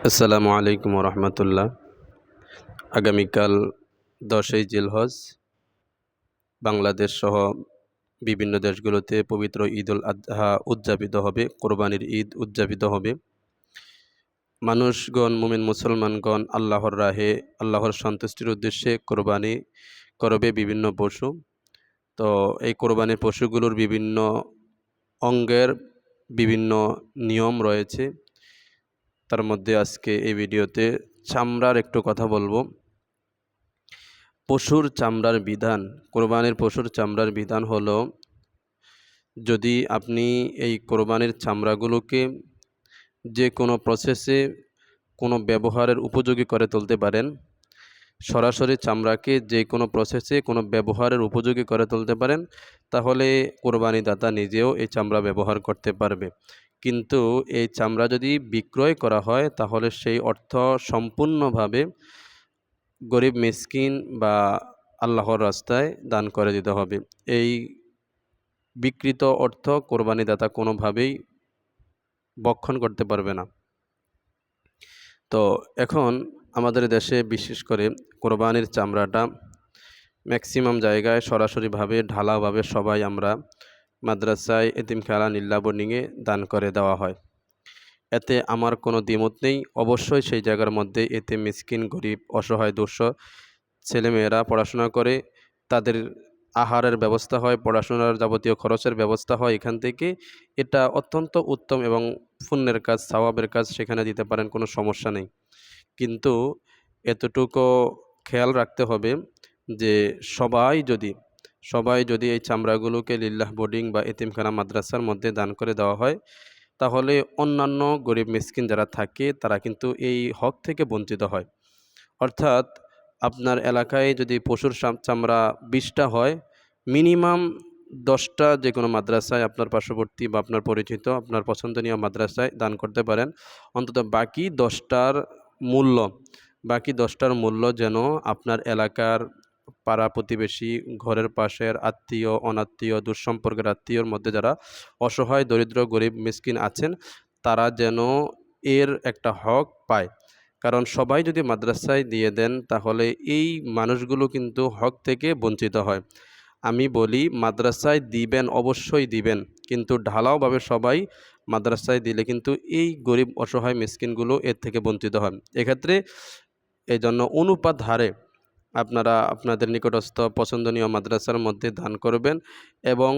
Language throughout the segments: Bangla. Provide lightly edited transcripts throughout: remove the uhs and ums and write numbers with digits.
আসসালামু আলাইকুম রহমতুল্লাহ। আগামীকাল 10ই জিলহজ বাংলাদেশ সহ বিভিন্ন দেশগুলোতে পবিত্র ঈদ উল আজহা উদযাপিত হবে, কোরবানির ঈদ উদযাপিত হবে। মানুষগণ, মুমিন মুসলমানগণ আল্লাহর রাহে, আল্লাহর সন্তুষ্টির উদ্দেশ্যে কোরবানি করবে বিভিন্ন পশু। তো এই কোরবানির পশুগুলোর বিভিন্ন অঙ্গের বিভিন্ন নিয়ম রয়েছে। তার মধ্যে আজকে এই ভিডিওতে চামড়ার একটু কথা বলবো। পশুর চামড়ার বিধান, কোরবানির পশুর চামড়ার বিধান হলো, যদি আপনি এই কোরবানির চামড়াগুলোকে যে কোনো প্রসেসে কোনো ব্যবহারের উপযোগী করে তুলতে পারেন, সরাসরি চামড়াকে যে কোনো প্রসেসে কোনো ব্যবহারের উপযোগী করে তুলতে পারেন, তাহলে কোরবানি দাতা নিজেও এই চামড়া ব্যবহার করতে পারবে। কিন্তু এই চামড়া যদি বিক্রয় করা হয়, তাহলে সেই অর্থ সম্পূর্ণভাবে গরিব মিসকিন বা আল্লাহর রাস্তায় দান করে দিতে হবে। এই বিকৃত অর্থ কোরবানি দাতা কোনোভাবেই ভক্ষণ করতে পারবে না। তো এখন আমাদের দেশে বিশেষ করে কোরবানির চামড়াটা ম্যাক্সিমাম জায়গায় সরাসরিভাবে ঢালাভাবে সবাই আমরা মাদ্রাসায়, এতিমখানা, নিল্লা বোর্ডিংয়ে দান করে দেওয়া হয়। এতে আমার কোনো দ্বিমত নেই। অবশ্যই সেই জায়গার মধ্যে এতে মিসকিন, গরিব, অসহায়, দুঃস্থ ছেলেমেয়েরা পড়াশোনা করে, তাদের আহারের ব্যবস্থা হয়, পড়াশোনার যাবতীয় খরচের ব্যবস্থা হয় এখান থেকে। এটা অত্যন্ত উত্তম এবং পুণ্যের কাজ, সওয়াবের কাজ, সেখানে দিতে পারেন, কোনো সমস্যা নেই। কিন্তু এতটুকু খেয়াল রাখতে হবে যে সবাই যদি এই চামড়াগুলোকে লিল্লাহ বোর্ডিং বা এতিমখানা, মাদ্রাসার মধ্যে দান করে দেওয়া হয়, তাহলে অন্যান্য গরিব মিসকিন যারা থাকে তারা কিন্তু এই হক থেকে বঞ্চিত হয়। অর্থাৎ আপনার এলাকায় যদি পশুর চামড়া 20টা হয়, মিনিমাম 10টা যে কোনো মাদ্রাসায়, আপনার পার্শ্ববর্তী বা আপনার পরিচিত, আপনার পছন্দনীয় মাদ্রাসায় দান করতে পারেন। অন্তত বাকি 10টার মূল্য যেন আপনার এলাকার পাড়া প্রতিবেশী, ঘরের পাশের আত্মীয়, অনাত্মীয়, দুঃসম্পর্কের আত্মীয়র মধ্যে যারা অসহায়, দরিদ্র, গরিব, মিসকিন আছেন, তারা যেন এর একটা হক পায়। কারণ সবাই যদি মাদ্রাসায় দিয়ে দেন, তাহলে এই মানুষগুলো কিন্তু হক থেকে বঞ্চিত হয়। আমি বলি, মাদ্রাসায় দিবেন, অবশ্যই দিবেন, কিন্তু ঢালাওভাবে সবাই মাদ্রাসায় দিলে কিন্তু এই গরিব, অসহায় মিসকিনগুলো এর থেকে বঞ্চিত হয়। এক্ষেত্রে এই জন্য অনুপাত হারে আপনারা আপনাদের নিকটস্থ পছন্দনীয় মাদ্রাসার মধ্যে দান করবেন এবং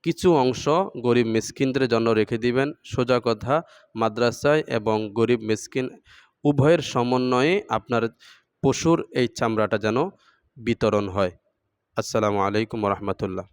কিছু অংশ গরিব মিসকিনদের জন্য রেখে দিবেন। সোজা কথা, মাদ্রাসায় এবং গরিব মিসকিন উভয়ের সমন্বয়ে আপনার পশুর এই চামড়াটা যেন বিতরণ হয়। আসসালামু আলাইকুম রহমতুল্লাহ।